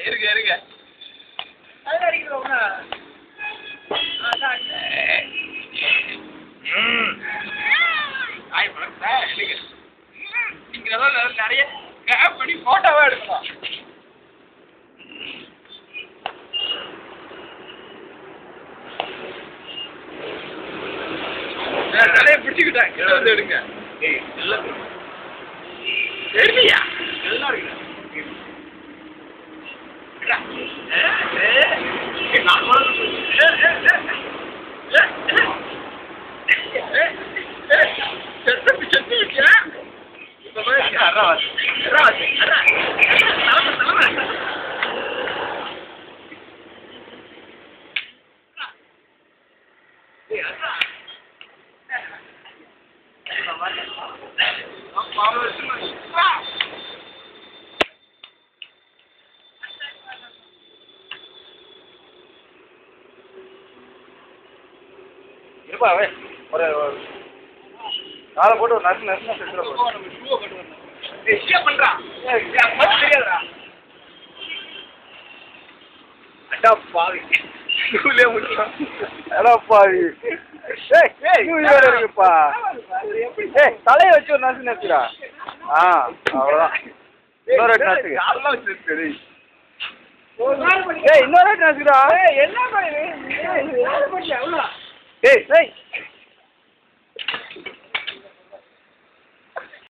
இருங்க இருங்க அது அடிக்கிறோம்னா நிறைய பண்ணி போட்டோவா எடுக்கலாம் நிறைய பிடிச்சுக்கிட்டேன் கிட்ட எடுங்க சரியா எல்லாம் இருக்கு இருப்பா ஒரு காலை போட்டு ஒரு நர்ஸ் பண்றான் தெரியாதா அடா பாவி இருக்குப்பா தலையை வச்சு ஒரு நர்ஸ் நர்ஸுடா அவ்வளோதான் இன்னொரு நர்ஸுக்கு இன்னொரு நர்ஸுடா என்ன